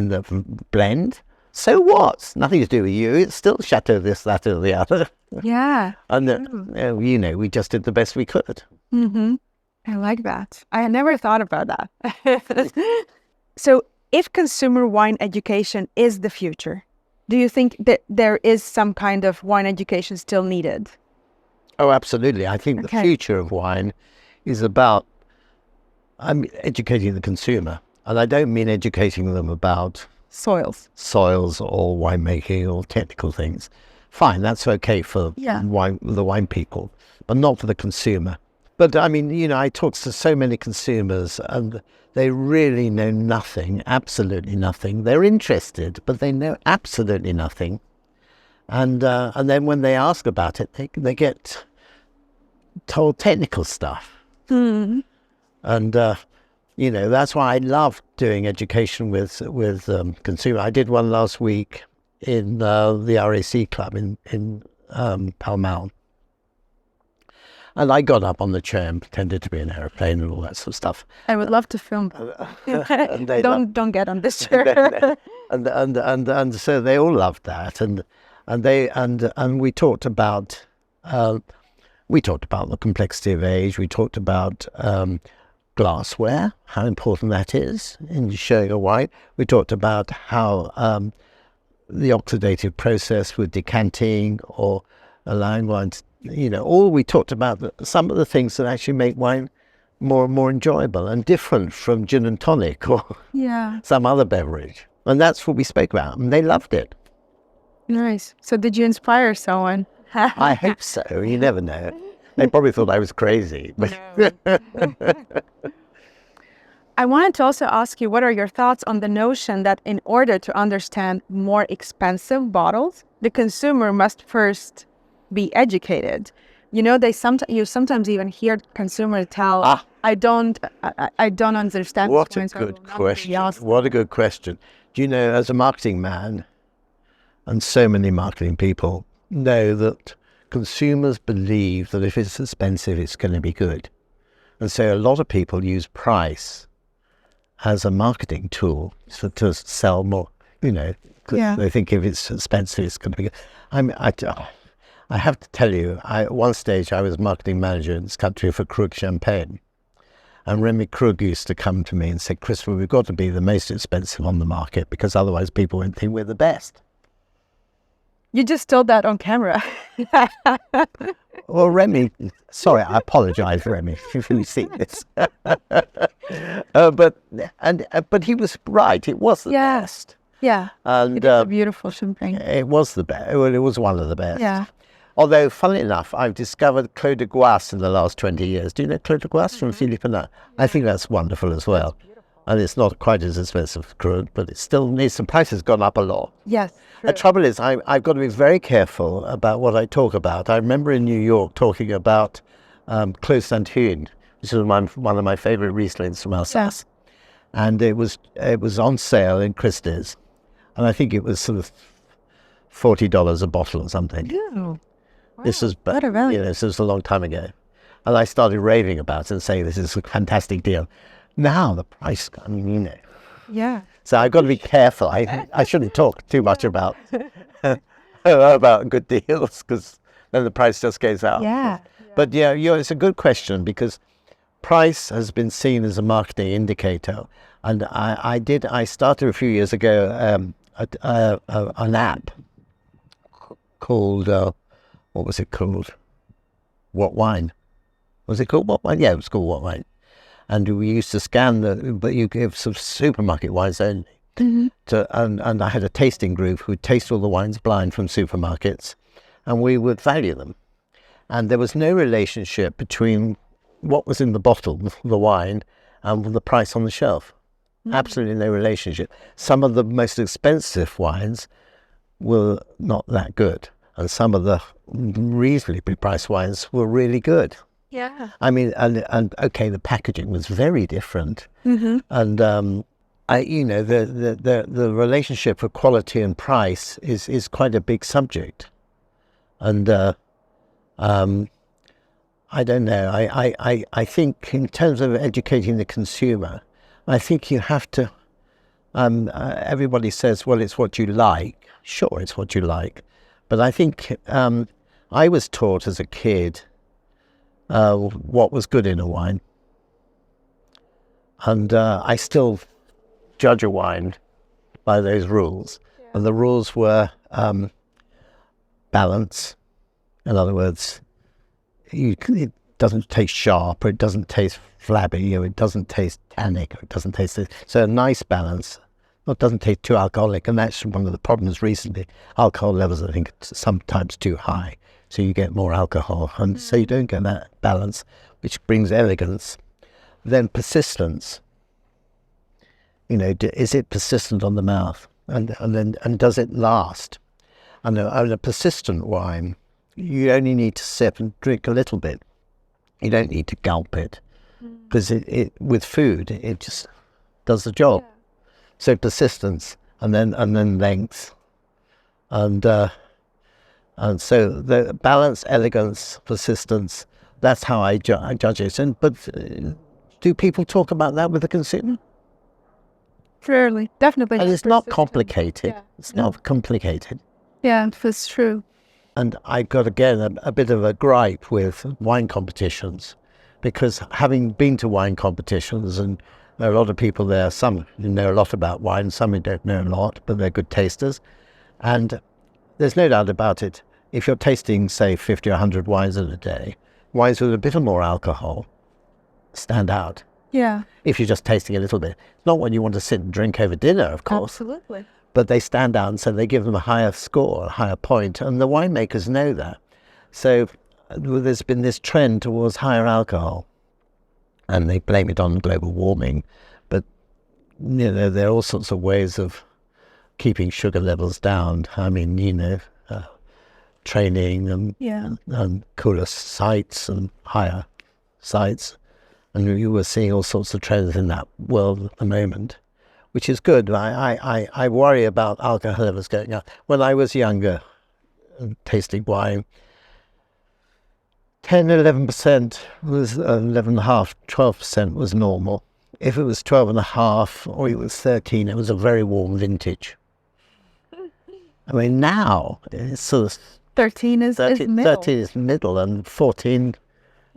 the blend, so what? Nothing to do with you. It's still Chateau this, that, or the other. Yeah. And you know, we just did the best we could. Mm-hmm. I like that. I had never thought about that. So, if consumer wine education is the future, do you think that there is some kind of wine education still needed? Oh, absolutely. I think the future of wine is about educating the consumer. And I don't mean educating them about soils or winemaking or technical things. Fine, that's okay for the wine people, but not for the consumer. But I mean, you know, I talk to so many consumers and they really know nothing, absolutely nothing. They're interested, but they know absolutely nothing. And then when they ask about it, they get told technical stuff. Mm. And you know, that's why I love doing education with consumer. I did one last week in the RAC club in Pall Mall. And I got up on the chair and pretended to be an aeroplane and all that sort of stuff. I would love to film that. Don't get on this chair. and so they all loved that, and we talked about the complexity of age. We talked about glassware, how important that is in showing a wine. We talked about how the oxidative process with decanting or allowing wine to, you know, all we talked about some of the things that actually make wine more and more enjoyable and different from gin and tonic or some other beverage. And that's what we spoke about, and they loved it. Nice. So did you inspire someone? I hope so. You never know. They probably thought I was crazy. But I wanted to also ask you, what are your thoughts on the notion that in order to understand more expensive bottles, the consumer must first be educated? You know, you sometimes even hear consumers tell, I don't understand. What a good question. What a good question. Do you know, as a marketing man, and so many marketing people know that consumers believe that if it's expensive, it's going to be good. And so a lot of people use price as a marketing tool to sell more, you know, because they think if it's expensive, it's going to be good. I have to tell you, at one stage I was marketing manager in this country for Krug Champagne. And Remy Krug used to come to me and say, Christopher, we've got to be the most expensive on the market because otherwise people won't think we're the best. You just told that on camera. Well, Remy, sorry, I apologise, Remy, if you see this. But he was right. It was the best. Yeah. And it is a beautiful champagne. It was the best. Well, it was one of the best. Yeah. Although, funnily enough, I've discovered Clos de Gouas in the last 20 years. Do you know Clos de Gouas from Philippe Nat? I think that's wonderful as well. And it's not quite as expensive as crude, but it still needs, the price has gone up a lot. Yes. The trouble is, I've got to be very careful about what I talk about. I remember in New York talking about Clos Saint-Hune, which is one of my favorite Rieslings from Alsace. And it was on sale in Christie's. And I think it was sort of $40 a bottle or something. Wow. This was, What a value. this was a long time ago. And I started raving about it and saying this is a fantastic deal. Now the price, I mean, Yeah. So I've got to be careful. I shouldn't talk too much about good deals, because then the price just goes up. Yeah. But yeah, it's a good question, because price has been seen as a marketing indicator. And I started a few years ago an app called, what was it called? What Wine? Was it called What Wine? Yeah, it was called What Wine. And we used to scan but you give some supermarket wines only. And I had a tasting group who would taste all the wines blind from supermarkets, and we would value them. And there was no relationship between what was in the bottle, the wine, and the price on the shelf. Absolutely no relationship. Some of the most expensive wines were not that good, and some of the reasonably priced wines were really good. Yeah. I mean, and okay, the packaging was very different, and the relationship of quality and price is quite a big subject, and I don't know. I think in terms of educating the consumer, I think you have to. Everybody says, well, it's what you like. Sure, it's what you like, but I think I was taught as a kid what was good in a wine. And I still judge a wine by those rules. Yeah. And the rules were balance. In other words, it doesn't taste sharp, or it doesn't taste flabby, or it doesn't taste tannic, or it doesn't taste... So a nice balance. It doesn't taste too alcoholic, and that's one of the problems recently. Alcohol levels, I think, sometimes too high. So you get more alcohol, and so you don't get that balance, which brings elegance. Then persistence. Is it persistent on the mouth, and does it last? And a persistent wine, you only need to sip and drink a little bit. You don't need to gulp it, because it with food it just does the job. Yeah. So persistence, and then length, and so the balance, elegance, persistence, that's how I judge it. But do people talk about that with the consumer? Rarely, definitely. And it's not complicated. Yeah. It's not complicated. Yeah, that's true. And I got, again, a bit of a gripe with wine competitions, because having been to wine competitions, and there are a lot of people there, some who know a lot about wine, some who don't know a lot, but they're good tasters. And there's no doubt about it. If you're tasting, say, 50 or 100 wines in a day, wines with a bit more alcohol stand out. Yeah. If you're just tasting a little bit. It's not what you want to sit and drink over dinner, of course. Absolutely. But they stand out, and so they give them a higher score, a higher point, and the winemakers know that. So there's been this trend towards higher alcohol, and they blame it on global warming. But there are all sorts of ways of keeping sugar levels down. I mean, training and cooler sites and higher sites. And you were seeing all sorts of trends in that world at the moment, which is good. I worry about alcohol levels going up. When I was younger, tasting wine, 10, 11% was 11.5%, 12% was normal. If it was 12.5% or it was 13%, it was a very warm vintage. I mean, now it's sort of 13 is middle. 13 is middle, and 14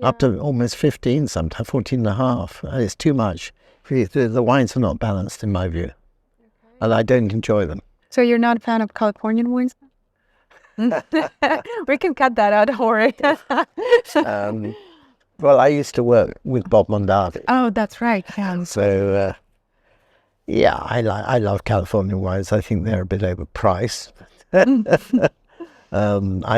up to almost 15 sometimes, 14.5. And it's too much. The wines are not balanced in my view. Okay. And I don't enjoy them. So you're not a fan of Californian wines? We can cut that out, don't worry. Well, I used to work with Bob Mondavi. Oh, that's right. Yeah. So, I love Californian wines. I think they're a bit overpriced. I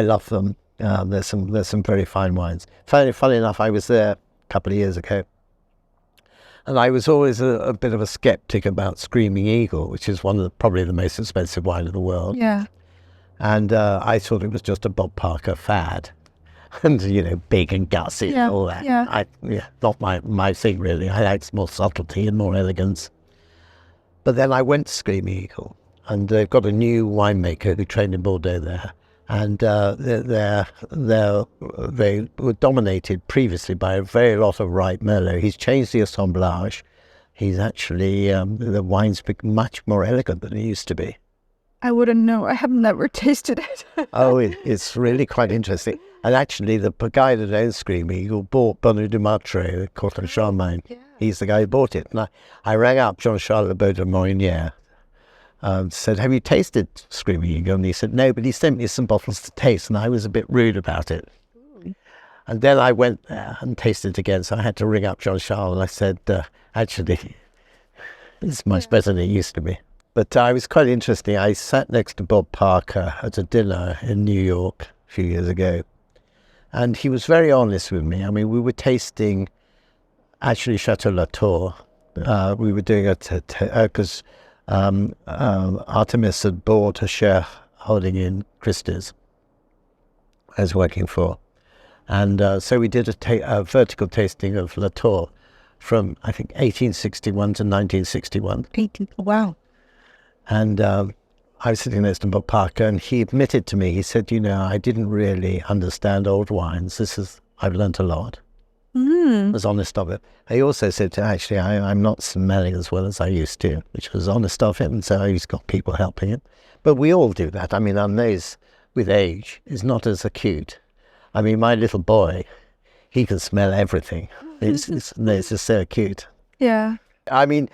love them. There's some very fine wines. Funny enough, I was there a couple of years ago, and I was always a bit of a skeptic about Screaming Eagle, which is probably the most expensive wine in the world. Yeah. And I thought it was just a Bob Parker fad, and big and gutsy and all that. Yeah. Not my thing really. I like more subtlety and more elegance. But then I went to Screaming Eagle, and they've got a new winemaker who trained in Bordeaux there, and they were dominated previously by a very lot of ripe Merlot. He's changed the assemblage. He's actually the wine's much more elegant than it used to be. I wouldn't know. I have never tasted it. Oh, it's really quite interesting. And actually, the guy that owns Screaming Eagle bought Bonnet du Martre, Coton Charlemagne. Yeah. He's the guy who bought it. And I rang up Jean-Charles Le Beau de Morinière, said, have you tasted Screaming Eagle? And he said, no, but he sent me some bottles to taste, and I was a bit rude about it. Ooh. And then I went there and tasted it again, so I had to ring up Jean-Charles, and I said, actually, it's much better than it used to be. But I was quite interesting. I sat next to Bob Parker at a dinner in New York a few years ago, and he was very honest with me. I mean, we were tasting, actually, Chateau Latour. We were doing it because Artemis had bought a shareholding in Christie's I was working for. And so we did a vertical tasting of Latour from, I think, 1861 to 1961. Wow. And I was sitting next to Bob Parker, and he admitted to me, he said, I didn't really understand old wines. I've learnt a lot. I was honest of it. He also said, actually, I'm not smelling as well as I used to, which was honest of him, and so he's got people helping him. But we all do that. I mean, our nose with age is not as acute. I mean, my little boy, he can smell everything. His nose is so acute. Yeah. I mean,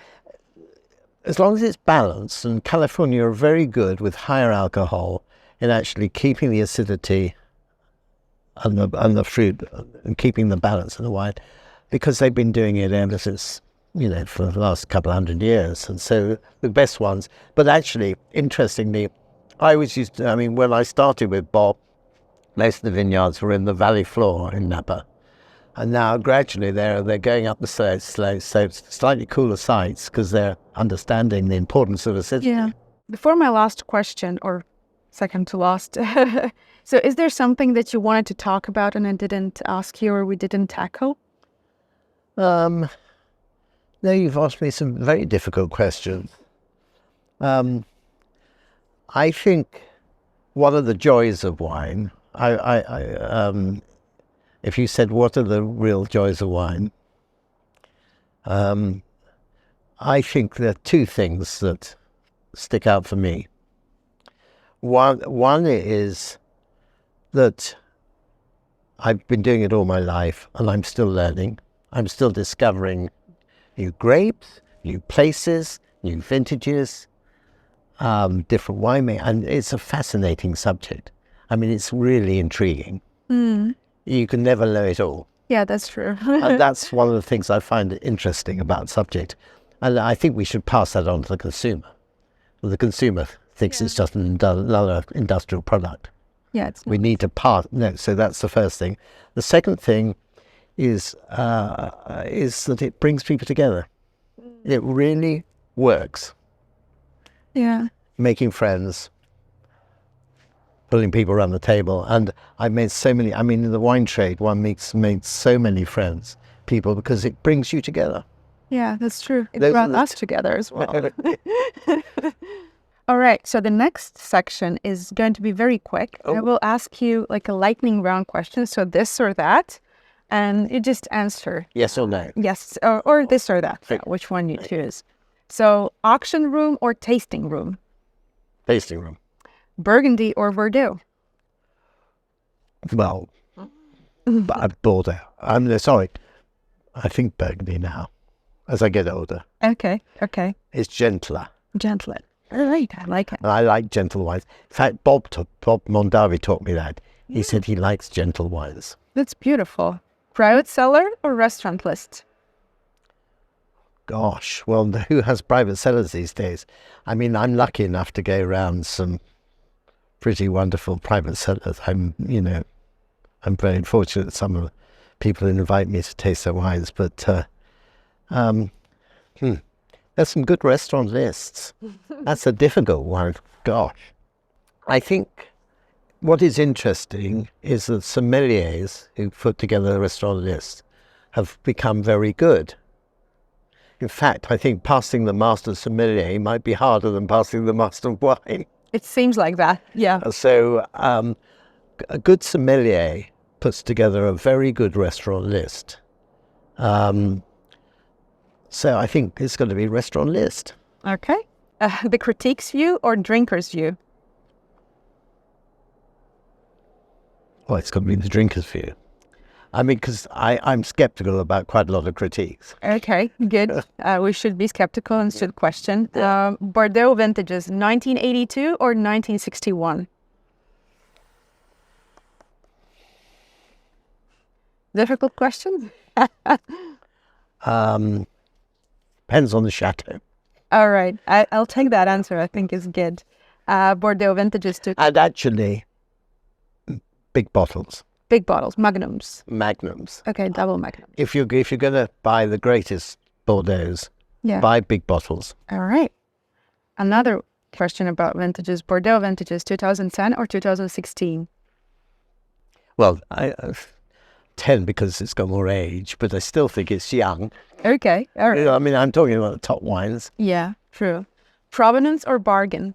as long as it's balanced, and California are very good with higher alcohol in actually keeping the acidity and the fruit and keeping the balance of the wine, because they've been doing it ever since, for the last couple of 100 years. And so the best ones. But actually, interestingly, when I started with Bob, most of the vineyards were in the valley floor in Napa. And now gradually they're going up the slopes, so slightly cooler sites, because they're understanding the importance of acidity. Yeah. Before my last question, or second to last, so is there something that you wanted to talk about and I didn't ask you or we didn't tackle? No, you've asked me some very difficult questions. I think one of the joys of wine, if you said, what are the real joys of wine? I think there are two things that stick out for me. One is that I've been doing it all my life, and I'm still learning. I'm still discovering new grapes, new places, new vintages, different winemaking, and it's a fascinating subject. I mean, it's really intriguing. You can never know it all. Yeah, that's true. And that's one of the things I find interesting about the subject. And I think we should pass that on to the consumer. The consumer thinks it's just another industrial product. Yeah, we need to so that's the first thing. The second thing is that it brings people together. It really works. Yeah. Making friends, pulling people around the table. And I've made so many, in the wine trade, one made so many friends, people, because it brings you together. Yeah, that's true. It brought us together as well. All right, so the next section is going to be very quick. I will ask you like a lightning round question, so this or that, and you just answer. Yes or no? Yes, or this or that, which one you choose. So auction room or tasting room? Tasting room. Burgundy or Bordeaux? Well, Bordeaux. Sorry, I think Burgundy now, as I get older. Okay. It's gentler. Gentler. All right, I like it. And I like gentle wines. In fact, Bob Mondavi taught me that. He said he likes gentle wines. That's beautiful. Private cellar or restaurant list? Gosh, well, who has private cellars these days? I'm lucky enough to go around some pretty wonderful private cellars. I'm very fortunate that some of the people invite me to taste their wines, but there's some good restaurant lists. That's a difficult one. Gosh. I think what is interesting is that sommeliers who put together the restaurant list have become very good. In fact, I think passing the master sommelier might be harder than passing the master of wine. It seems like that, yeah. So a good sommelier puts together a very good restaurant list. So I think it's going to be restaurant list. Okay. The critique's view or drinker's view? Well, it's going to be the drinker's view. I mean, because I'm skeptical about quite a lot of critiques. Okay, good. We should be skeptical and should question. Bordeaux vintages, 1982 or 1961? Difficult question? Depends on the chateau. All right, I'll take that answer. I think is good. Bordeaux vintages too. And actually, big bottles. Big bottles, magnums. Magnums. Okay, double magnum. If you're going to buy the greatest Bordeaux, buy big bottles. All right. Another question about vintages. Bordeaux vintages, 2010 or 2016? Well, 10 because it's got more age, but I still think it's young. Okay, all right. I mean, I'm talking about the top wines. Yeah, true. Provenance or bargain?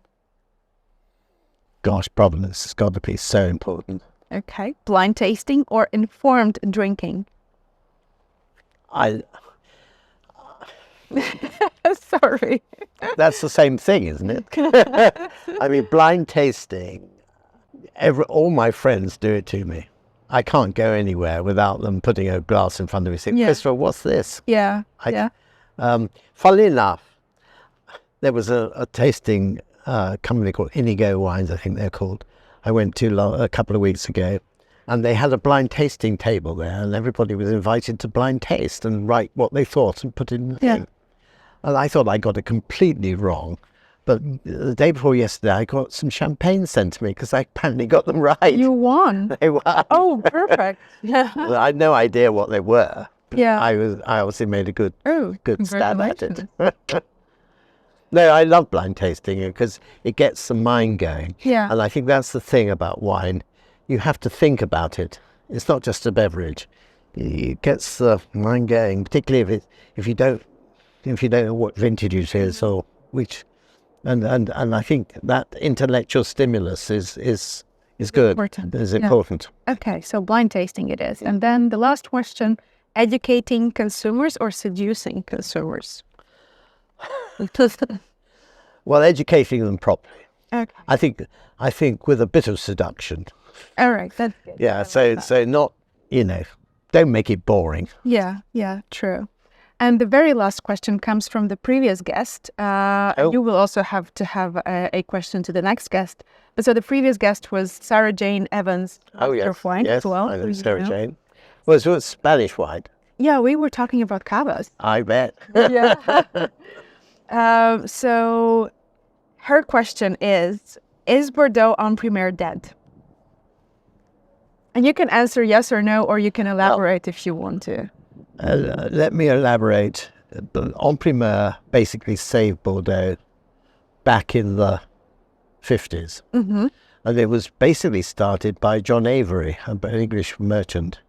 Gosh, provenance has got to be so important. Okay. Blind tasting or informed drinking? Sorry. That's the same thing, isn't it? I mean, blind tasting, all my friends do it to me. I can't go anywhere without them putting a glass in front of me saying, Christopher, what's this? Yeah, Funnily enough, there was a tasting company called Inigo Wines, I think they're called. I went to a couple of weeks ago, and they had a blind tasting table there, and everybody was invited to blind taste and write what they thought and put it in the thing. And I thought I got it completely wrong. But the day before yesterday, I got some champagne sent to me because I apparently got them right. You won. They won. Oh, perfect. Yeah. I had no idea what they were. Yeah. I obviously made a good stab at it. Congratulations. No, I love blind tasting because it gets the mind going. Yeah. And I think that's the thing about wine. You have to think about it. It's not just a beverage. It gets the mind going, particularly if you don't know what vintage it is or which. And I think that intellectual stimulus is good. Important. Is important. Okay, so blind tasting it is. And then the last question, educating consumers or seducing consumers? Well, educating them properly. Okay. I think with a bit of seduction. All right, that's good. Yeah, so not, don't make it boring. Yeah, true. And the very last question comes from the previous guest. You will also have to have a question to the next guest. But so the previous guest was Sarah Jane Evans, Master of Wine as well. I know Sarah Jane. Well, it was Spanish wine. Yeah, we were talking about cavas. I bet. Yeah. So her question is Bordeaux en primeur dead? And you can answer yes or no, or you can elaborate if you want to. Let me elaborate. En primeur basically saved Bordeaux back in the 50s. Mm-hmm. And it was basically started by John Avery, an English merchant,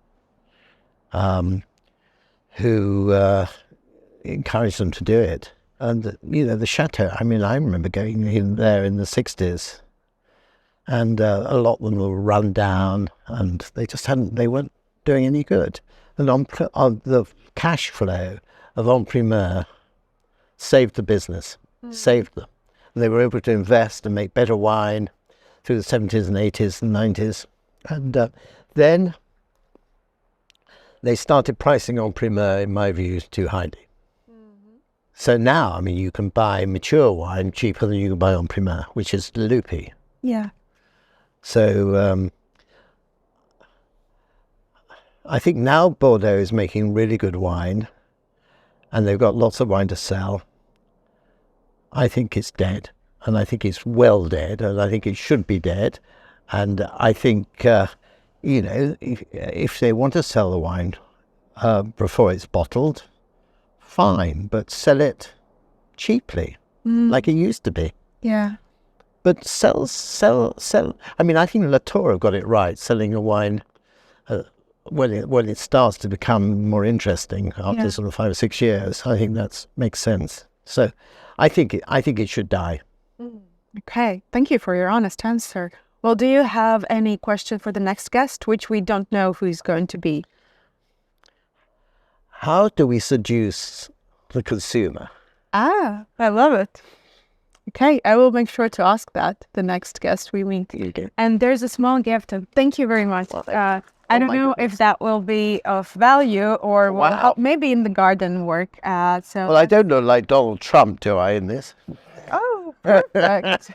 who encouraged them to do it. And, the chateau, I mean, I remember going in there in the 60s, and a lot of them were run down, and they weren't doing any good. And the cash flow of en primeur saved the business, saved them. And they were able to invest and make better wine through the 70s and 80s and 90s. And then they started pricing en primeur, in my view, too highly. Mm-hmm. So now, I mean, you can buy mature wine cheaper than you can buy en primeur, which is loopy. Yeah. So I think now Bordeaux is making really good wine, and they've got lots of wine to sell. I think it's dead, and I think it's well dead, and I think it should be dead. And I think, you know, if they want to sell the wine before it's bottled, fine, but sell it cheaply, like it used to be. Yeah. But sell. I mean, I think Latour got it right, selling a wine when it starts to become more interesting after sort of 5 or 6 years. I think that makes sense. So, I think it should die. Okay, thank you for your honest answer. Well, do you have any question for the next guest, which we don't know who is going to be? How do we seduce the consumer? I love it. Okay, I will make sure to ask that the next guest we meet. Okay. And there's a small gift. And thank you very much. Well, I don't know if that will be of value or will Wow. help maybe in the garden work. Well, I don't look like Donald Trump, do I, in this? Oh, perfect.